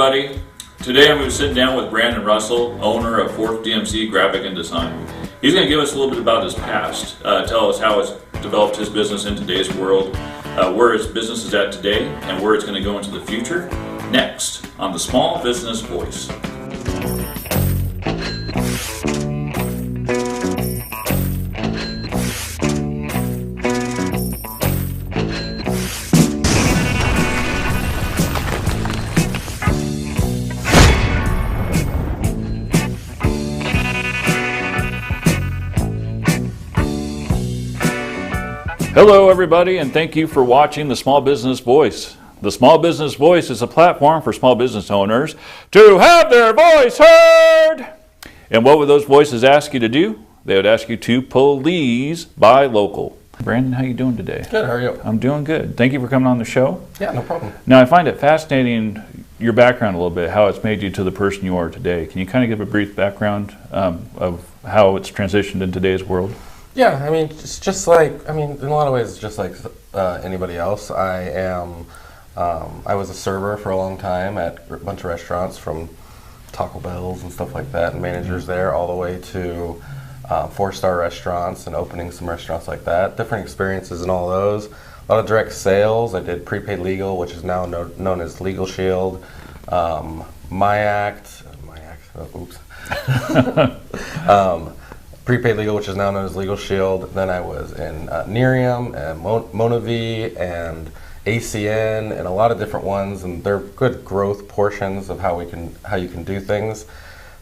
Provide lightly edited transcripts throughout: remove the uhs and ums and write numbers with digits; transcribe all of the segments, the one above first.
everybody. Today I'm going to sit down with Brandon Russell, owner of 4th DMC Graphic and Design. He's going to give us a little bit about his past, tell us how it's developed his business in today's world, where his business is at today, and where it's going to go into the future. Next on the Small Business Voice. Hello everybody, and thank you for watching the Small Business Voice. The Small Business Voice is a platform for small business owners to have their voice heard. And what would those voices ask you to do? They would ask you to please buy local. Brandon, how you doing today? Good, how are you? I'm doing good. Thank you for coming on the show. Yeah, no problem. Now, I find it fascinating, your background a little bit, how it's made you to the person you are today. Can you kind of give a brief background of how it's transitioned in today's world? Yeah, I mean, it's just like, in a lot of ways, it's just like anybody else. I was a server for a long time at a bunch of restaurants, from Taco Bells and stuff like that, and managers there, all the way to 4-star restaurants and opening some restaurants like that. Different experiences in all those. A lot of direct sales. I did prepaid legal, which is now known as Legal Shield. Prepaid legal, which is now known as Legal Shield. Then I was in Nerium and Monavi and ACN and a lot of different ones, and they're good growth portions of how you can do things.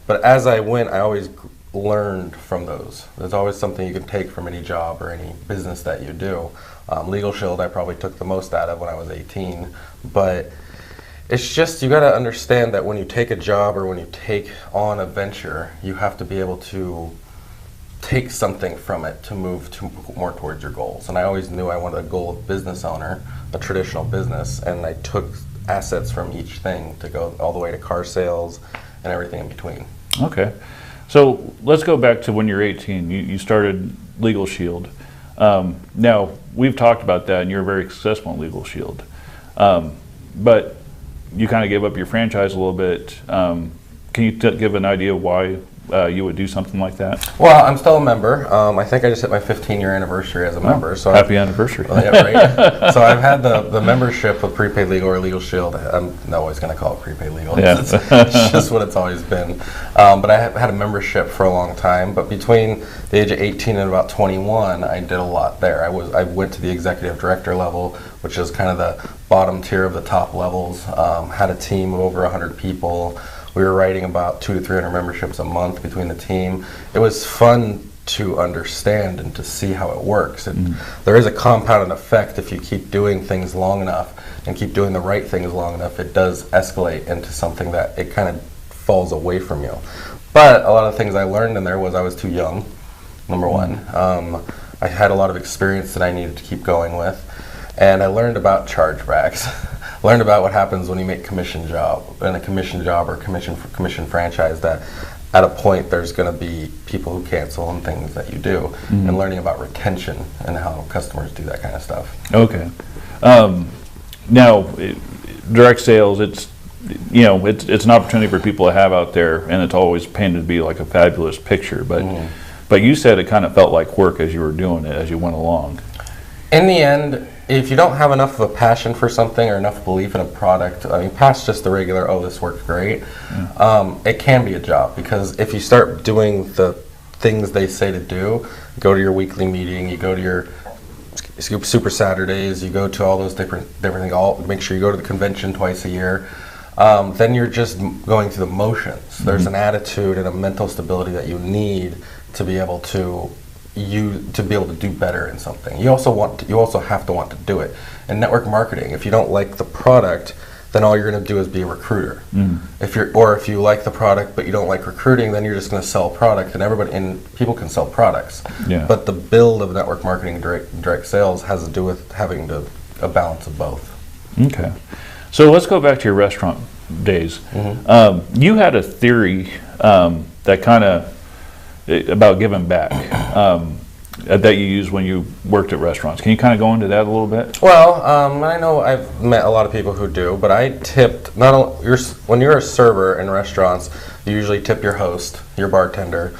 But as I went, I always learned from those. There's always something you can take from any job or any business that you do. Legal Shield I probably took the most out of when I was 18, but it's just, you got to understand that when you take a job or when you take on a venture, you have to be able to take something from it to move more towards your goals. And I always knew I wanted a goal of business owner, a traditional business, and I took assets from each thing to go all the way to car sales and everything in between. Okay. So let's go back to when you're 18. You started Legal Shield. Now, we've talked about that, and you're very successful in Legal Shield. But you kind of gave up your franchise a little bit. Can you give an idea why you would do something like that? Well, I'm still a member. I think I just hit my 15-year anniversry as a member. So happy anniversary. Well, yeah, right. So I've had the membership with Prepaid Legal or Legal Shield. I'm not always going to call it Prepaid Legal. Yeah. It's just what it's always been. But I have had a membership for a long time. But between the age of 18 and about 21, I did a lot there. I went to the executive director level, which is kind of the bottom tier of the top levels. Had a team of over 100 people. We were writing about 200 to 300 memberships a month between the team. It was fun to understand and to see how it works. There is a compounded effect if you keep doing things long enough and keep doing the right things long enough. It does escalate into something that it kind of falls away from you. But a lot of things I learned in there was I was too young, number one. I had a lot of experience that I needed to keep going with. And I learned about chargebacks. Learned about what happens when you make commission job or commission franchise, that at a point there's going to be people who cancel and things that you do, and learning about retention and how customers do that kind of stuff. Okay. Now, direct sales, it's an opportunity for people to have out there, and it's always painted to be like a fabulous picture. But you said it kind of felt like work as you were doing it, as you went along. In the end, if you don't have enough of a passion for something or enough belief in a product, past just the regular, oh, this worked great, it can be a job. Because if you start doing the things they say to do, go to your weekly meeting, you go to your Super Saturdays, you go to all those different things, make sure you go to the convention twice a year, then you're just going through the motions. There's an attitude and a mental stability that you need to be able to do better in something. You also have to want to do it. In network marketing, if you don't like the product, then all you're going to do is be a recruiter. If you like the product but you don't like recruiting, then you're just going to sell a product, and people can sell products. Yeah. But the build of network marketing direct sales has to do with having a balance of both. Okay. So let's go back to your restaurant days. You had a theory that kind of about giving back. that you used when you worked at restaurants. Can you kind of go into that a little bit? Well, I know I've met a lot of people who do, but I tipped not only when you're a server in restaurants, you usually tip your host, your bartender,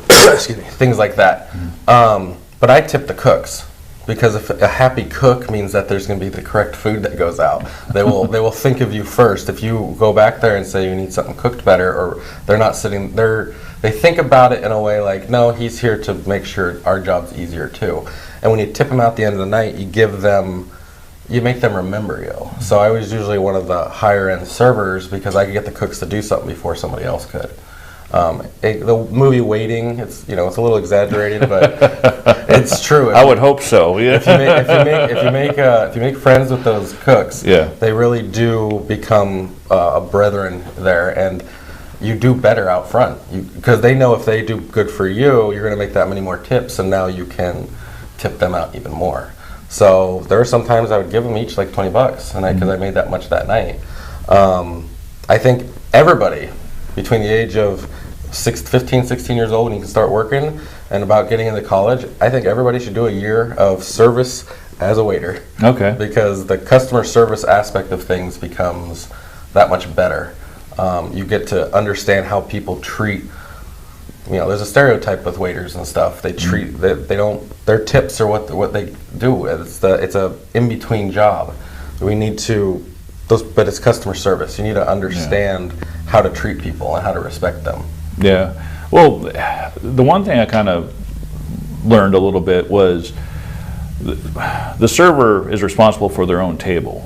excuse me, things like that. But I tip the cooks, because if a happy cook means that there's going to be the correct food that goes out. They will think of you first. If you go back there and say you need something cooked better, or they're not sitting there, they think about it in a way like, no, he's here to make sure our job's easier too. And when you tip them out at the end of the night, you make them remember you. So I was usually one of the higher end servers because I could get the cooks to do something before somebody else could. The movie Waiting, it's a little exaggerated, but it's true. I would hope so. Yeah. If you make friends with those cooks, yeah, they really do become a brethren there, and you do better out front because they know if they do good for you, you're going to make that many more tips, and now you can tip them out even more. So there are some times I would give them each like $20, and because I made that much that night. I think everybody between the age of 15, 16 years old when you can start working and about getting into college, I think everybody should do a year of service as a waiter. Okay. Because the customer service aspect of things becomes that much better. You get to understand how people treat, there's a stereotype with waiters and stuff. They treat, they don't, their tips are what they do. It's a in-between job. We need to, but it's customer service. You need to understand how to treat people and how to respect them. Yeah. Well, the one thing I kind of learned a little bit was the server is responsible for their own table.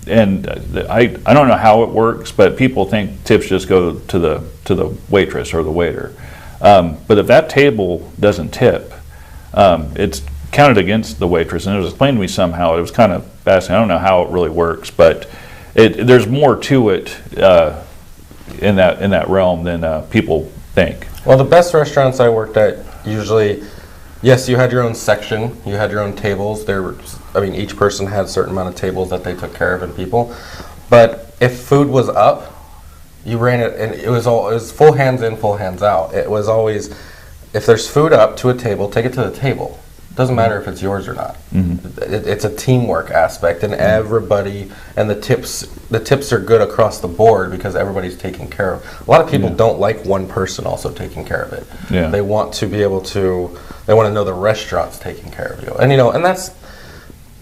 And I don't know how it works, but people think tips just go to the waitress or the waiter. But if that table doesn't tip, it's counted against the waitress. And it was explained to me somehow. It was kind of fascinating. I don't know how it really works, but there's more to it in that realm than people think. Well, the best restaurants I worked at usually, yes, you had your own section, you had your own tables. Each person had a certain amount of tables that they took care of and people. But if food was up, you ran it, and it was full hands in, full hands out. It was always, if there's food up to a table, take it to the table. It doesn't matter if it's yours or not. It's a teamwork aspect, and everybody, and the tips are good across the board because everybody's taken care of. A lot of people don't like one person also taking care of it. Yeah. They want to be able to, they want to know the restaurant's taking care of you. And and that's,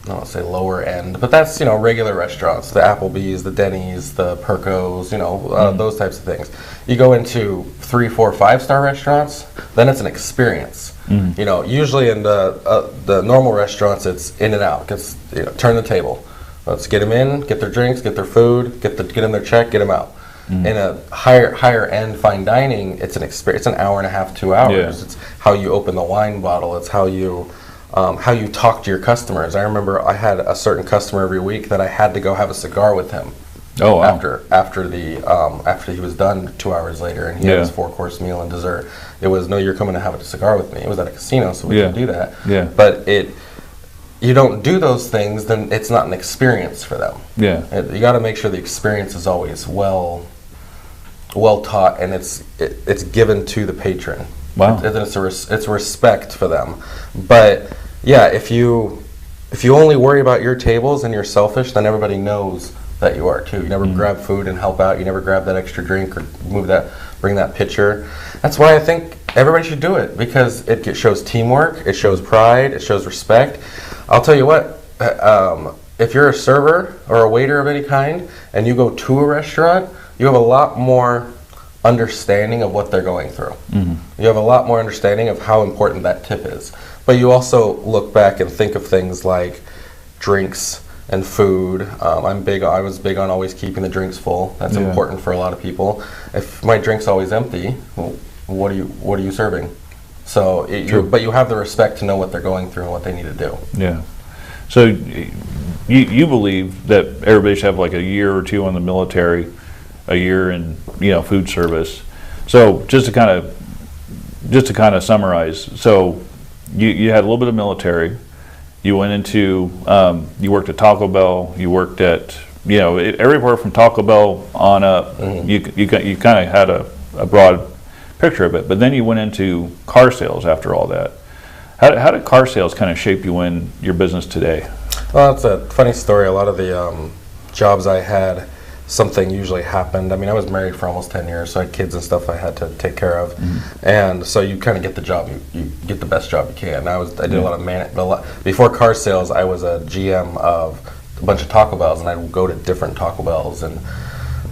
I don't want to say lower end, but that's, regular restaurants, the Applebee's, the Denny's, the Perco's, those types of things. You go into 3, 4, 5-star restaurants, then it's an experience. Usually in the normal restaurants, it's in and out. Turn the table. Let's get them in, get their drinks, get their food, get them their check, get them out. In a higher end fine dining, it's an experience. It's an hour and a half, 2 hours. Yeah. It's how you open the wine bottle. It's how you talk to your customers. I remember I had a certain customer every week that I had to go have a cigar with him. Oh, wow. After he was done 2 hours later, and he had his 4-course meal and dessert. It was, no, you're coming to have a cigar with me. It was at a casino, so we could do that. Yeah. But you don't do those things, then it's not an experience for them. Yeah. You got to make sure the experience is always well taught, and it's given to the patron. Wow. It's a respect for them. But yeah, if you only worry about your tables and you're selfish, then everybody knows that you are too. You never grab food and help out. You never grab that extra drink or bring that pitcher. That's why I think everybody should do it, because it shows teamwork, it shows pride, it shows respect. I'll tell you what, if you're a server or a waiter of any kind and you go to a restaurant, you have a lot more understanding of what they're going through. You have a lot more understanding of how important that tip is. But you also look back and think of things like drinks and food. I was big on always keeping the drinks full. That's important for a lot of people. If my drink's always empty, well, what are you serving? So, but you have the respect to know what they're going through and what they need to do. Yeah. So you believe that everybody should have like a year or two in the military, a year in food service. So just to kind of summarize, so you had a little bit of military. You went into you worked at Taco Bell. You worked at everywhere from Taco Bell on up. You kind of had a broad picture of it. But then you went into car sales after all that. How did car sales kind of shape you in your business today? Well, it's a funny story. A lot of the jobs I had, something usually happened. I mean, I was married for almost 10 years, so I had kids and stuff I had to take care of. And so you kind of get the job, you get the best job you can. I did a lot of before car sales, I was a GM of a bunch of Taco Bells, and I would go to different Taco Bells and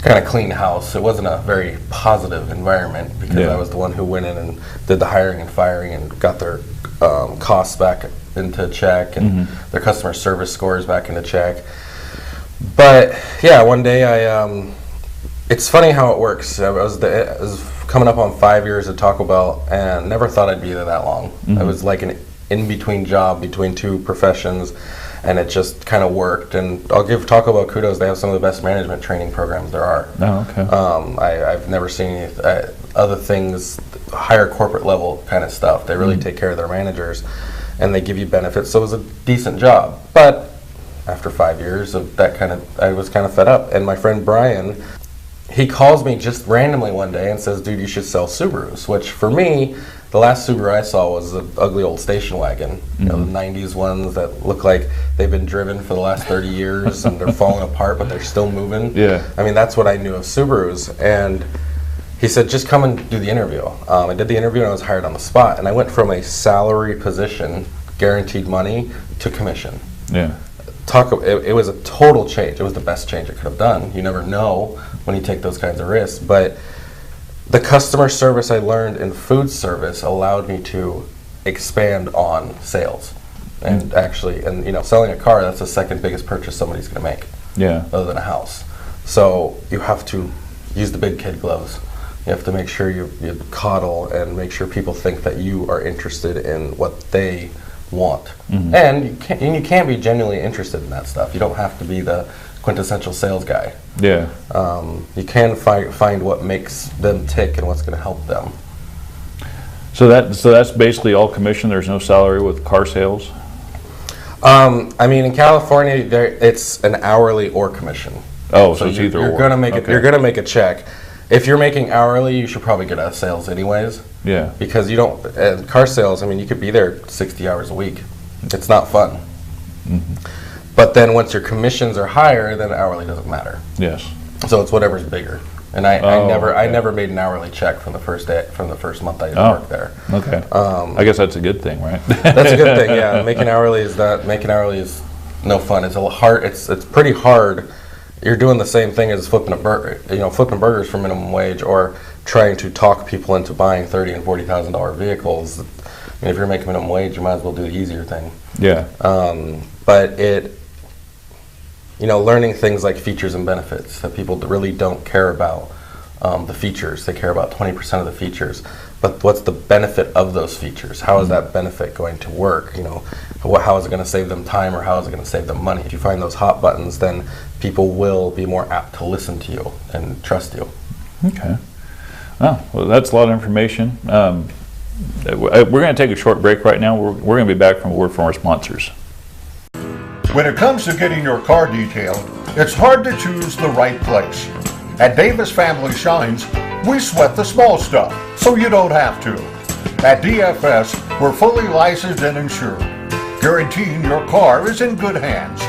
kind of clean house. It wasn't a very positive environment because I was the one who went in and did the hiring and firing and got their costs back into check and their customer service scores back into check. But yeah, one day it's funny how it works. I was coming up on 5 years at Taco Bell and never thought I'd be there that long. It was like an in-between job between two professions, and it just kind of worked. And I'll give Taco Bell kudos. They have some of the best management training programs there are. Oh, okay. I've never seen other things, higher corporate level kind of stuff. They really take care of their managers, and they give you benefits. So it was a decent job. But after 5 years of that I was kind of fed up. And my friend Brian, he calls me just randomly one day and says, dude, you should sell Subarus, which for me, the last Subaru I saw was an ugly old station wagon. You know, the 90s ones that look like they've been driven for the last 30 years and they're falling apart, but they're still moving. Yeah. I mean, that's what I knew of Subarus. And he said, just come and do the interview. I did the interview and I was hired on the spot. And I went from a salary position, guaranteed money, to commission. Yeah. It was a total change. It was the best change I could have done. You never know when you take those kinds of risks. But the customer service I learned in food service allowed me to expand on sales. And actually, selling a car, that's the second biggest purchase somebody's going to make. Yeah. Other than a house. So you have to use the big kid gloves. You have to make sure you coddle and make sure people think that you are interested in what they want. And you can be genuinely interested in that stuff. You don't have to be the quintessential sales guy. Yeah. You can find what makes them tick and what's going to help them. So that's basically all commission. There's no salary with car sales. I mean, in California, it's an hourly or commission. Oh, so it's either or. You're gonna make it. You're gonna make a check. If you're making hourly, you should probably get out of sales anyways. Yeah. Because you don't car sales. I mean, you could be there 60 hours a week. It's not fun. But then once your commissions are higher, then hourly doesn't matter. Yes. So it's whatever's bigger. And I never made an hourly check from the first month I worked there. Okay. I guess that's a good thing, right? That's a good thing. Yeah. Making hourly is no fun. It's it's pretty hard. You're doing the same thing as flipping burgers for minimum wage, or trying to talk people into buying $30,000 and $40,000 vehicles. I mean, if you're making minimum wage, you might as well do the easier thing. Yeah. But learning things like features and benefits that people really don't care about the features. They care about 20% of the features. But what's the benefit of those features? How is that benefit going to work? How is it going to save them time, or how is it going to save them money? If you find those hot buttons, then people will be more apt to listen to you and trust you. Okay. Oh, well, that's a lot of information. We're going to take a short break right now. We're going to be back from a word from our sponsors. When it comes to getting your car detailed, it's hard to choose the right place. At Davis Family Shines, we sweat the small stuff, so you don't have to. At DFS, we're fully licensed and insured, guaranteeing your car is in good hands.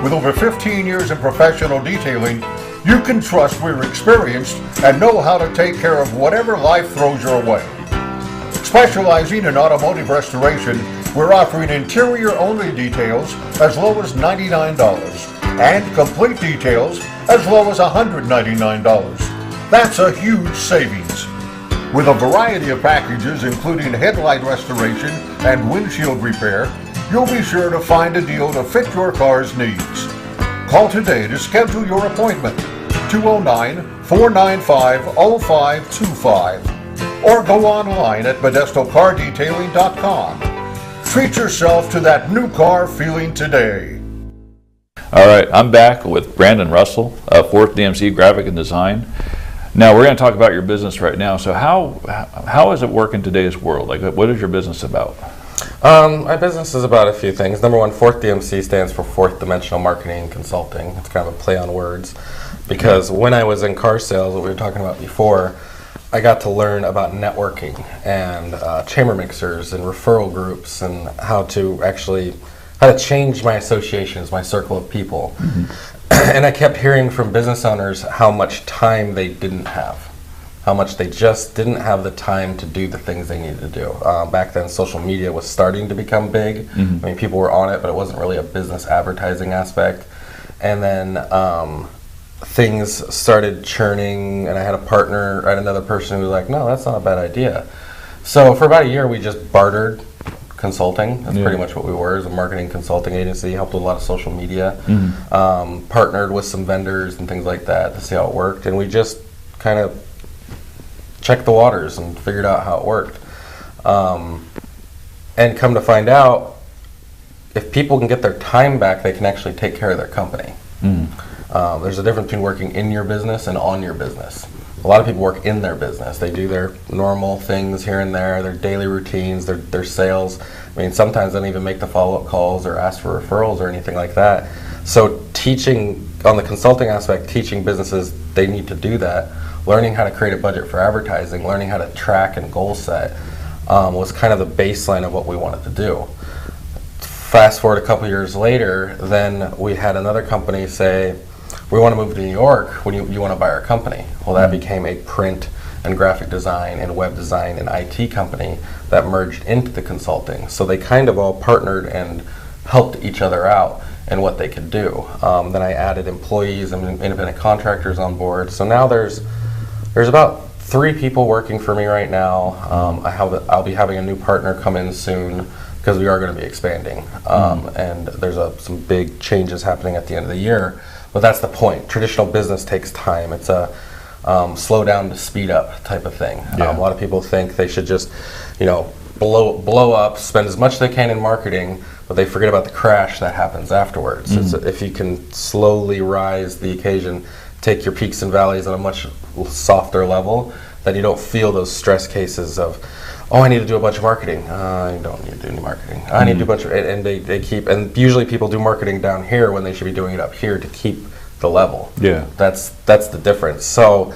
With over 15 years in professional detailing, you can trust we're experienced and know how to take care of whatever life throws your way. Specializing in automotive restoration, we're offering interior-only details as low as $99 and complete details as low as $199. That's a huge savings. With a variety of packages including headlight restoration and windshield repair, you'll be sure to find a deal to fit your car's needs. Call today to schedule your appointment, 209-495-0525, or go online at modestocardetailing.com. Treat yourself to that new car feeling today. All right, I'm back with Brandon Russell, Fourth DMC Graphic and Design. Now we're going to talk about your business right now. So how does it work in today's world? Like, what is your business about? My business is about a few things. Number one, Fourth DMC stands for Fourth Dimensional Marketing and Consulting. It's kind of a play on words, because when I was in car sales, what we were talking about before, I got to learn about networking and chamber mixers and referral groups and how to change my associations, my circle of people. And I kept hearing from business owners how much time they didn't have, how much they just didn't have the time to do the things they needed to do. Back then, social media was starting to become big. I mean, people were on it, but it wasn't really a business advertising aspect. And then things started churning, and I had another person who was like, no, that's not a bad idea. So for about a year, we just bartered consulting. That's pretty much what we were, as a marketing consulting agency. Helped with a lot of social media. Partnered with some vendors and things like that to see how it worked. And we just kind of checked the waters and figured out how it worked. And come to find out, if people can get their time back, they can actually take care of their company. There's a difference between working in your business and on your business. A lot of people work in their business. They do their normal things here and there, their daily routines, their sales. I mean, sometimes they don't even make the follow-up calls or ask for referrals or anything like that. So teaching, on the consulting aspect, teaching businesses they need to do that, learning how to create a budget for advertising, learning how to track and goal set, was kind of the baseline of what we wanted to do. Fast forward a couple years later, then we had another company say, we want to move to New York, when you want to buy our company. Well, that became a print and graphic design and web design and IT company that merged into the consulting. So they kind of all partnered and helped each other out in what they could do. Then I added employees and independent contractors on board. So now there's about 3 people working for me right now. I'll be having a new partner come in soon, because we are going to be expanding. And there's some big changes happening at the end of the year. But that's the point. Traditional business takes time. It's a slow down to speed up type of thing. A lot of people think they should just, blow up, spend as much as they can in marketing, but they forget about the crash that happens afterwards. If you can slowly rise the occasion, take your peaks and valleys at a much softer level, then you don't feel those stress cases of, oh, I need to do a bunch of marketing. I don't need to do any marketing. I need to do a bunch of, and they keep, and usually people do marketing down here when they should be doing it up here to keep the level. Yeah. That's the difference. So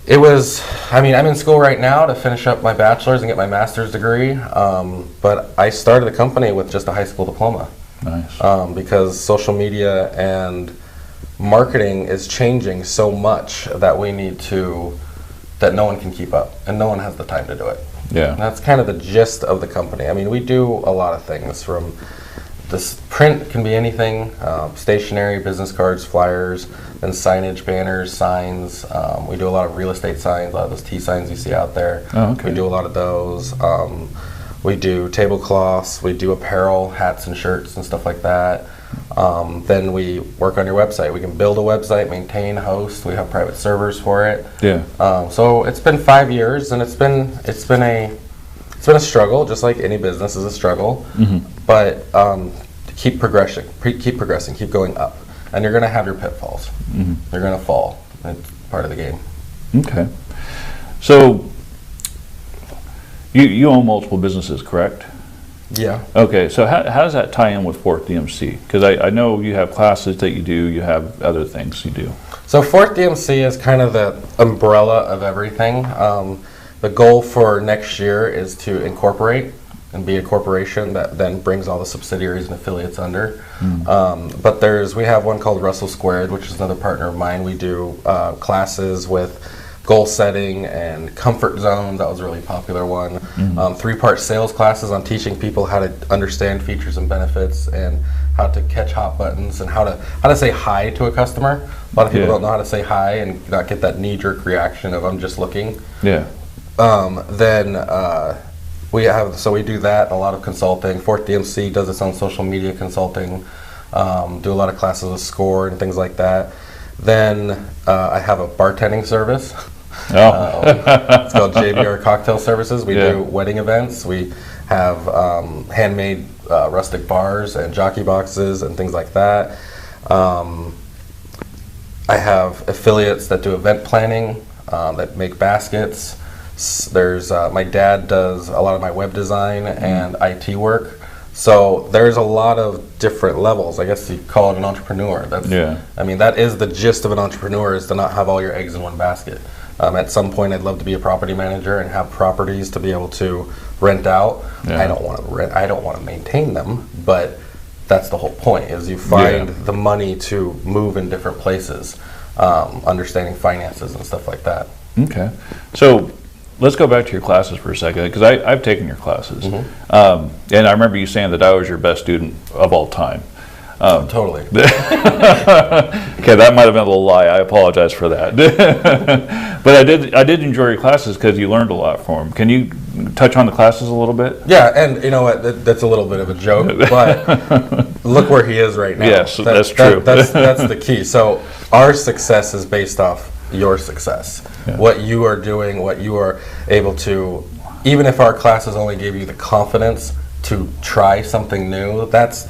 it was, I'm in school right now to finish up my bachelor's and get my master's degree, but I started the company with just a high school diploma. Nice. Because social media and marketing is changing so much that that no one can keep up, and no one has the time to do it. Yeah. And that's kind of the gist of the company. I mean, we do a lot of things. From this print can be anything, stationery, business cards, flyers, then signage, banners, signs. We do a lot of real estate signs, a lot of those T signs you see out there. Oh, okay. We do a lot of those. We do tablecloths, we do apparel, hats and shirts and stuff like that. Then we work on your website. We can build a website, maintain, host. We have private servers for it. Yeah. So it's been 5 years, and it's been a struggle, just like any business is a struggle. But keep progressing, keep going up, and you're going to have your pitfalls. You're going to fall. It's part of the game. Okay. So you own multiple businesses, correct? Yeah. Okay, so how does that tie in with Fourth DMC? Because I know you have classes that you do, you have other things you do. So Fourth DMC is kind of the umbrella of everything. The goal for next year is to incorporate and be a corporation that then brings all the subsidiaries and affiliates under. But we have one called Russell Squared, which is another partner of mine. We do classes with goal setting and comfort zones. That was a really popular one. 3-part sales classes on teaching people how to understand features and benefits, and how to catch hot buttons, and how to say hi to a customer. A lot of people don't know how to say hi and not get that knee-jerk reaction of I'm just looking. Yeah. We do that, a lot of consulting. Fourth DMC does its own social media consulting. Do a lot of classes with SCORE and things like that. Then I have a bartending service. It's called JBR Cocktail Services. We do wedding events. We have handmade rustic bars and jockey boxes and things like that. I have affiliates that do event planning, that make baskets. There's my dad does a lot of my web design and IT work. So there's a lot of different levels. I guess you call it an entrepreneur. That is the gist of an entrepreneur, is to not have all your eggs in one basket. At some point, I'd love to be a property manager and have properties to be able to rent out. Yeah. I don't want to rent. I don't want to maintain them, but that's the whole point. Is you find the money to move in different places, understanding finances and stuff like that. Okay, so let's go back to your classes for a second, because I've taken your classes, and I remember you saying that I was your best student of all time. Totally. Okay, that might have been a little lie. I apologize for that. But I did enjoy your classes because you learned a lot from them. Can you touch on the classes a little bit? Yeah, and you know what? That's a little bit of a joke, but look where he is right now. Yes, that's true. That's the key. So our success is based off your success. Yeah. What you are doing, what you are able to, even if our classes only gave you the confidence to try something new, that's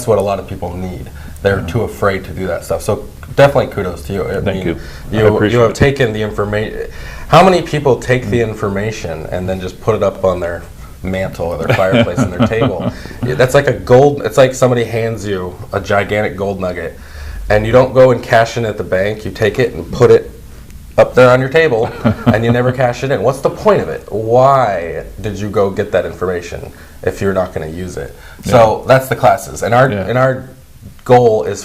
what a lot of people need. They're too afraid to do that stuff. So definitely kudos to you. Thank you. You have taken the information. How many people take the information and then just put it up on their mantle or their fireplace and their table? That's like it's like somebody hands you a gigantic gold nugget and you don't go and cash in at the bank. You take it and put it up there on your table and you never cash it in. What's the point of it? Why did you go get that information if you're not going to use it? So that's the classes. And our goal is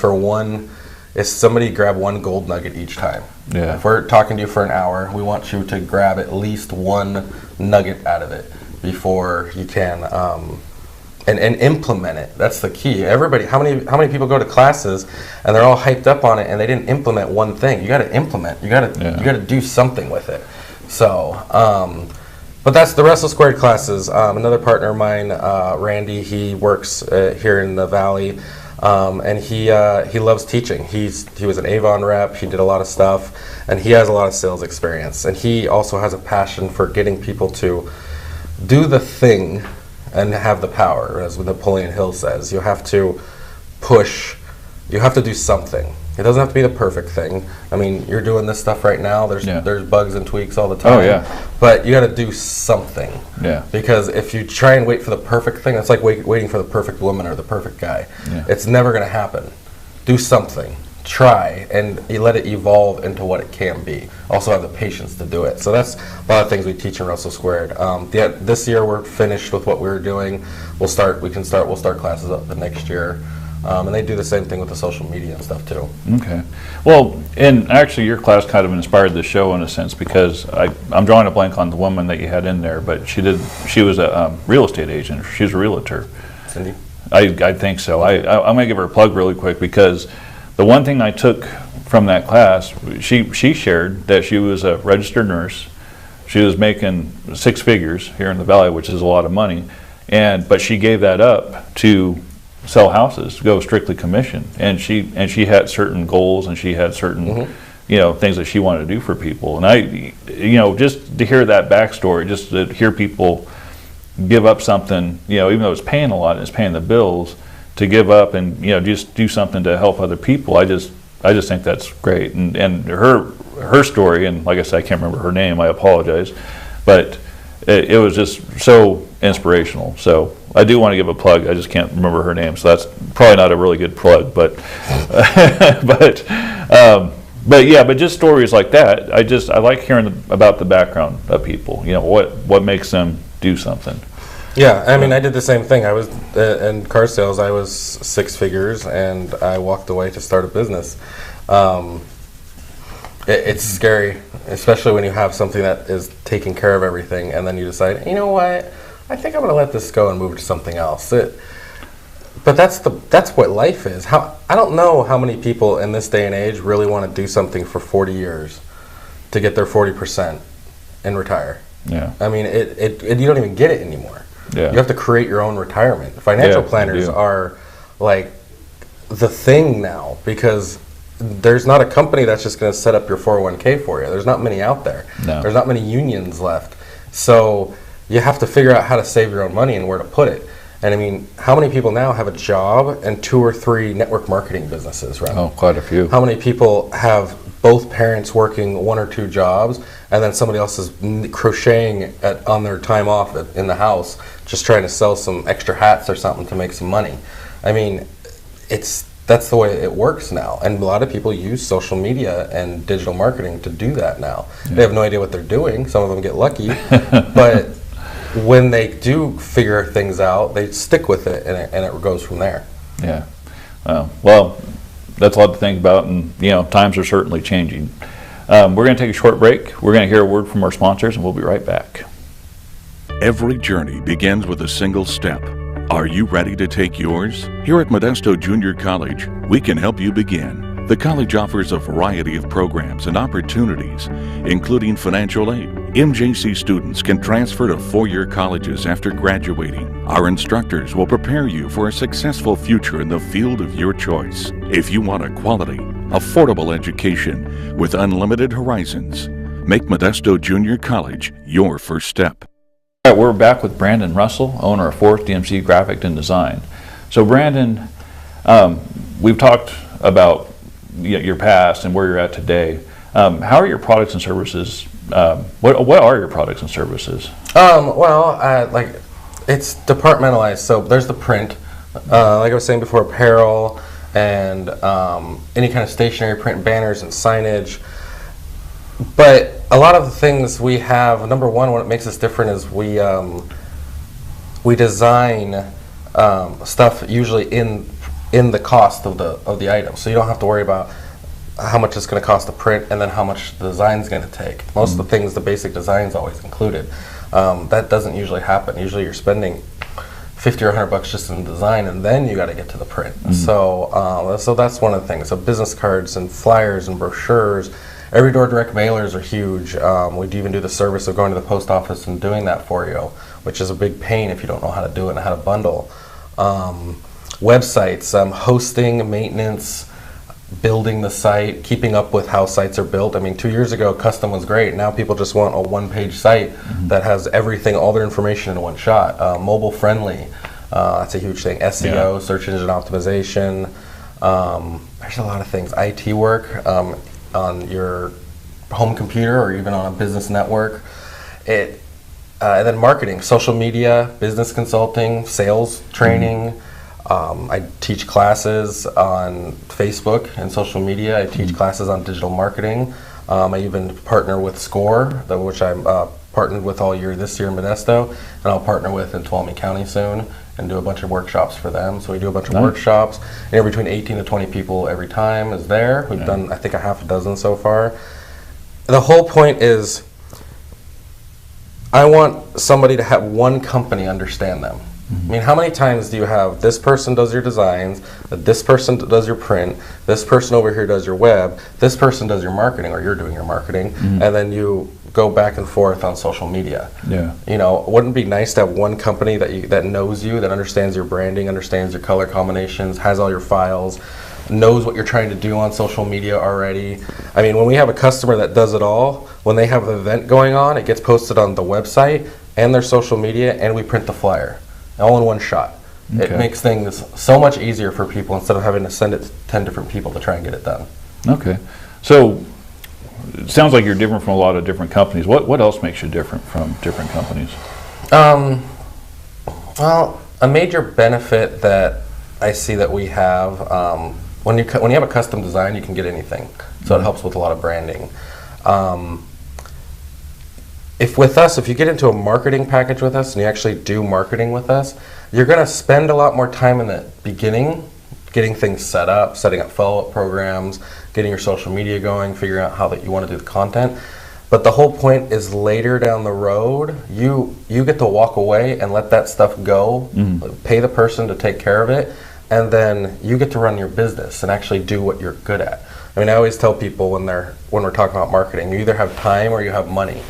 somebody grab one gold nugget each time. Yeah. If we're talking to you for an hour, we want you to grab at least one nugget out of it before you can and implement it. That's the key. Everybody, how many people go to classes and they're all hyped up on it and they didn't implement one thing? You got to implement. You got to do something with it. So, but that's the Russell Squared classes. Another partner of mine, Randy, he works here in the Valley, and he loves teaching. He was an Avon rep. He did a lot of stuff, and he has a lot of sales experience. And he also has a passion for getting people to do the thing and have the power, as Napoleon Hill says. You have to push, you have to do something. It doesn't have to be the perfect thing. I mean, you're doing this stuff right now, there's bugs and tweaks all the time. Oh, yeah. But you got to do something. Yeah. Because if you try and wait for the perfect thing, it's like waiting for the perfect woman or the perfect guy. Yeah. It's never going to happen. Do something. Try, and you let it evolve into what it can be. Also have the patience to do it. So that's a lot of things we teach in Russell Squared. This year we're finished with what we were doing. We'll start classes up the next year. And they do the same thing with the social media and stuff too. Okay. Well, and actually your class kind of inspired the show in a sense, because I'm drawing a blank on the woman that you had in there, but she was a real estate agent. She was a realtor. Cindy? I think so. I'm going to give her a plug really quick, because the one thing I took from that class, she shared that she was a registered nurse. She was making 6 figures here in the Valley, which is a lot of money, but she gave that up to sell houses, go strictly commission, and she had certain goals, and she had certain things that she wanted to do for people. And just to hear that backstory, just to hear people give up something, even though it's paying a lot and it's paying the bills, to give up and just do something to help other people. I just think that's great. And her story, and like I said, I can't remember her name, I apologize, but it was just so inspirational. So I do want to give a plug. I just can't remember her name, so that's probably not a really good plug. But but just stories like that. I like hearing about the background of people. What makes them do something. Yeah, I mean, I did the same thing. I was in car sales. I was 6 figures, and I walked away to start a business. It's scary, especially when you have something that is taking care of everything, and then you decide, you know what, I think I'm going to let this go and move to something else. But that's what life is. I don't know how many people in this day and age really want to do something for 40 years to get their 40% and retire. Yeah. I mean, you don't even get it anymore. Yeah. You have to create your own retirement. Financial planners are like the thing now, because there's not a company that's just going to set up your 401k for you. There's not many out there. No. There's not many unions left. So you have to figure out how to save your own money and where to put it. And I mean, how many people now have a job and 2 or 3 network marketing businesses running? Oh, quite a few. How many people have both parents working 1 or 2 jobs, and then somebody else is crocheting on their time off in the house, just trying to sell some extra hats or something to make some money? I mean, that's the way it works now. And a lot of people use social media and digital marketing to do that now. Yeah. They have no idea what they're doing. Some of them get lucky. But when they do figure things out, they stick with it, and it goes from there. Yeah. Well, that's a lot to think about, and times are certainly changing. We're going to take a short break. We're going to hear a word from our sponsors, and we'll be right back. Every journey begins with a single step. Are you ready to take yours? Here at Modesto Junior College, we can help you begin. The college offers a variety of programs and opportunities, including financial aid. MJC students can transfer to four-year colleges after graduating. Our instructors will prepare you for a successful future in the field of your choice. If you want a quality, affordable education with unlimited horizons, make Modesto Junior College your first step. All right, we're back with Brandon Russell, owner of Fourth DMC Graphic and Design. So Brandon, we've talked about your past and where you're at today. How are your products and services? What are your products and services? Like it's departmentalized. So there's the print, like I was saying before, apparel and any kind of stationery print, banners and signage. But a lot of the things we have, number one, what makes us different is we design stuff usually in the cost of the item, so you don't have to worry about how much it's going to cost to print and then how much the design's going to take. Most of the things, the basic design's always included. That doesn't usually happen. Usually you're spending $50 or $100 just in design, and then you got to get to the print. So that's one of the things. So business cards and flyers and brochures. Every door direct mailers are huge. We even do the service of going to the post office and doing that for you, which is a big pain if you don't know how to do it and how to bundle. Websites, hosting, maintenance, building the site, keeping up with how sites are built. I mean, 2 years ago, custom was great. Now people just want a one-page site that has everything, all their information in one shot. Mobile friendly, that's a huge thing. SEO, search engine optimization. There's a lot of things. IT work. On your home computer or even on a business network. And then marketing, social media, business consulting, sales training. I teach classes on Facebook and social media. I teach classes on digital marketing. I even partner with SCORE, which I'm partnered with all year this year in Modesto, and I'll partner with in Tuolumne County soon and do a bunch of workshops for them. So we do a bunch of workshops, and between 18 to 20 people every time is there. We've done, I think, a half a dozen so far. The whole point is I want somebody to have one company understand them. I mean, how many times do you have this person does your designs, this person does your print, this person over here does your web, this person does your marketing, or you're doing your marketing, and then you go back and forth on social media. Yeah. Wouldn't it be nice to have one company that knows you, that understands your branding, understands your color combinations, has all your files, knows what you're trying to do on social media already? I mean, when we have a customer that does it all, when they have an event going on, it gets posted on the website and their social media, and we print the flyer. All in one shot. Okay. It makes things so much easier for people instead of having to send it to 10 different people to try and get it done. Okay. So it sounds like you're different from a lot of different companies. What else makes you different from different companies? Well, a major benefit that I see that we have, when you have a custom design, you can get anything. So it helps with a lot of branding. If you get into a marketing package with us and you actually do marketing with us, you're going to spend a lot more time in the beginning getting things set up, setting up follow-up programs, getting your social media going, figuring out how that you want to do the content. But the whole point is later down the road, you get to walk away and let that stuff go, pay the person to take care of it, and then you get to run your business and actually do what you're good at. I mean, I always tell people when we're talking about marketing, you either have time or you have money.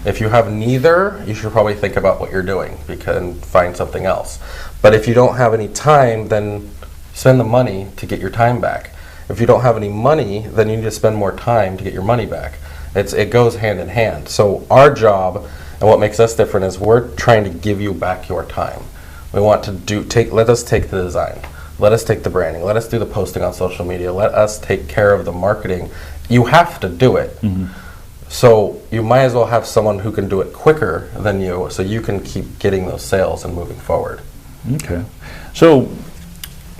If you have neither, you should probably think about what you're doing and find something else. But if you don't have any time, then spend the money to get your time back. If you don't have any money, then you need to spend more time to get your money back. It goes hand in hand. So our job and what makes us different is we're trying to give you back your time. We want to let us take the design. Let us take the branding. Let us do the posting on social media. Let us take care of the marketing. You have to do it. So you might as well have someone who can do it quicker than you, so you can keep getting those sales and moving forward. Okay. So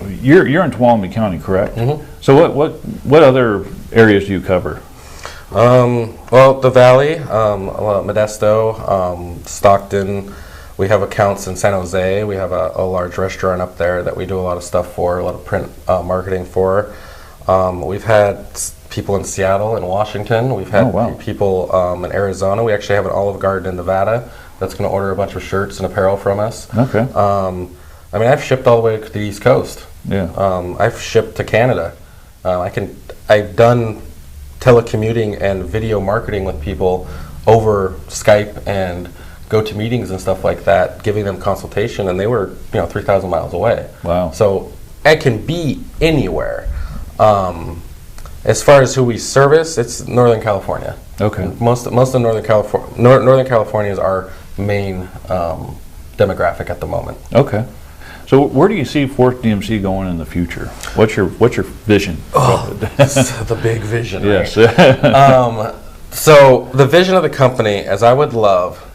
you're in Tuolumne County, correct? Mm-hmm. So what other areas do you cover? Well, the Valley, Modesto, Stockton. We have accounts in San Jose. We have a large restaurant up there that we do a lot of stuff for, a lot of print marketing for. We've had people in Seattle and Washington. We've had people in Arizona. We actually have an Olive Garden in Nevada that's going to order a bunch of shirts and apparel from us. Okay. I mean, I've shipped all the way to the East Coast. Yeah. I've shipped to Canada. I've done telecommuting and video marketing with people over Skype and go to meetings and stuff like that, giving them consultation, and they were 3,000 miles away. Wow. So I can be anywhere. As far as who we service, it's Northern California. Okay. Most of Northern California is our main demographic at the moment. Okay. So where do you see 4th DMC going in the future? What's your vision? Oh, that's the big vision, right? Yes. So the vision of the company is I would love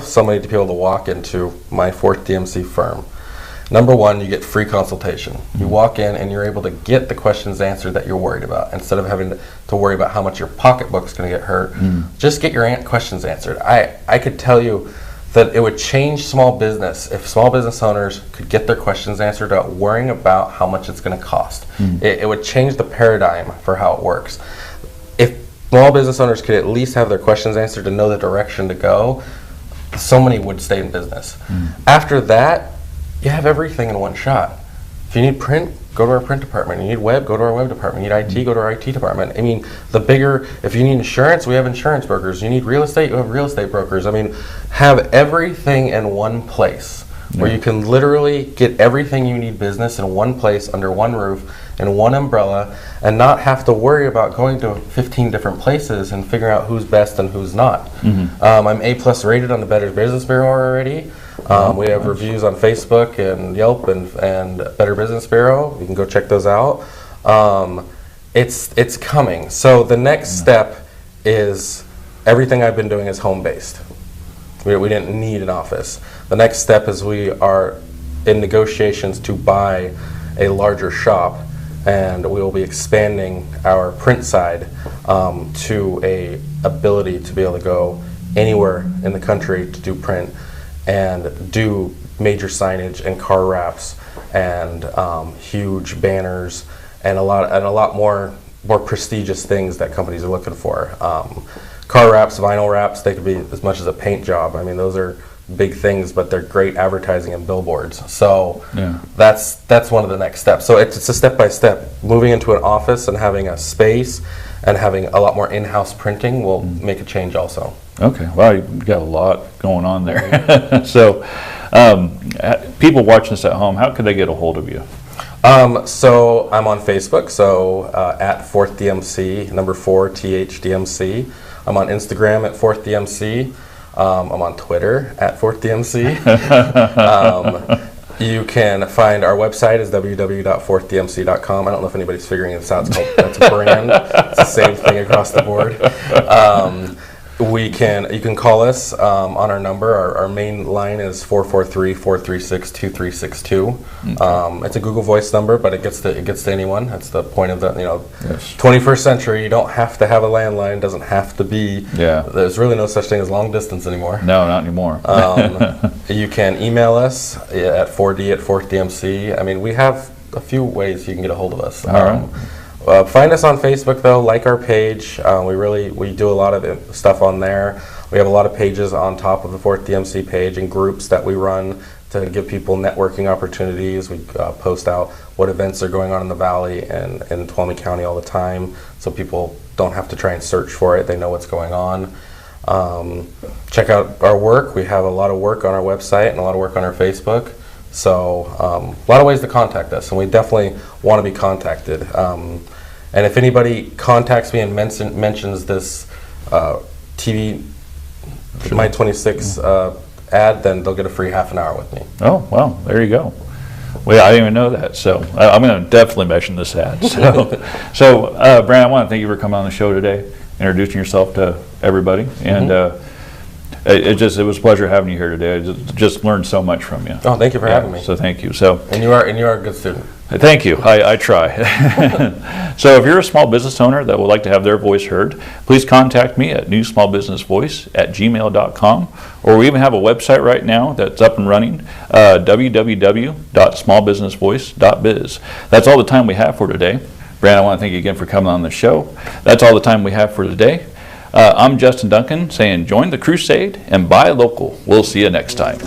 somebody to be able to walk into my 4th DMC firm. Number one, you get free consultation. You walk in and you're able to get the questions answered that you're worried about. Instead of having to worry about how much your pocketbook's going to get hurt, just get your questions answered. I could tell you that it would change small business if small business owners could get their questions answered without worrying about how much it's going to cost. It would change the paradigm for how it works. If small business owners could at least have their questions answered to know the direction to go, so many would stay in business. After that, you have everything in one shot. If you need print, go to our print department. You need web, go to our web department. You need IT, go to our IT department. I mean, if you need insurance, we have insurance brokers. You need real estate, we have real estate brokers. I mean, have everything in one place where you can literally get everything you need business in one place, under one roof, in one umbrella, and not have to worry about going to 15 different places and figuring out who's best and who's not. I'm A+ rated on the Better Business Bureau already. We have reviews on Facebook and Yelp and Better Business Bureau. You can go check those out. It's coming. So the next step is everything I've been doing is home-based. We didn't need an office. The next step is we are in negotiations to buy a larger shop, and we will be expanding our print side to a ability to be able to go anywhere in the country to do print and do major signage and car wraps and huge banners and a lot more prestigious things that companies are looking for. Car wraps, vinyl wraps, they could be as much as a paint job. I mean, those are big things, but they're great advertising and billboards. So that's one of the next steps. So it's a step-by-step. Moving into an office and having a space and having a lot more in-house printing will make a change also. Okay, wow, you've got a lot going on there. So people watching this at home, how could they get a hold of you? So I'm on Facebook, so at 4th DMC, number 4, THDMC. I'm on Instagram at 4th DMC. I'm on Twitter at 4th DMC. You can find our website is www.4thdmc.com. I don't know if anybody's figuring this out. That's a brand. It's the same thing across the board. You can call us on our number. Our main line is 443-436-2362. It's a Google Voice number, but it gets to anyone. That's the point of the 21st century. You don't have to have a landline. It doesn't have to be. Yeah. There's really no such thing as long distance anymore. No, not anymore. You can email us at 4d@4thdmc. I mean, we have a few ways you can get a hold of us. All right. Find us on Facebook though, like our page. We do a lot of stuff on there. We have a lot of pages on top of the 4th DMC page and groups that we run to give people networking opportunities. We post out what events are going on in the Valley and in Tuolumne County all the time, so people don't have to try and search for it. They know what's going on. Check out our work. We have a lot of work on our website and a lot of work on our Facebook. So a lot of ways to contact us, and we definitely want to be contacted. And if anybody contacts me and mentions this TV, My 26 ad, then they'll get a free half an hour with me. Oh, well, there you go. Well, I didn't even know that, so I'm going to definitely mention this ad. So, Brad, I want to thank you for coming on the show today, introducing yourself to everybody, and it was a pleasure having you here today. I just learned so much from you. Oh, thank you for having me. So thank you. So and you are a good student. thank you. I try. So if you're a small business owner that would like to have their voice heard, please contact me at newsmallbusinessvoice@gmail.com, or we even have a website right now that's up and running, www.smallbusinessvoice.biz. That's all the time we have for today. Brad, I want to thank you again for coming on the show. That's all the time we have for today. I'm Justin Duncan saying join the crusade and buy local. We'll see you next time.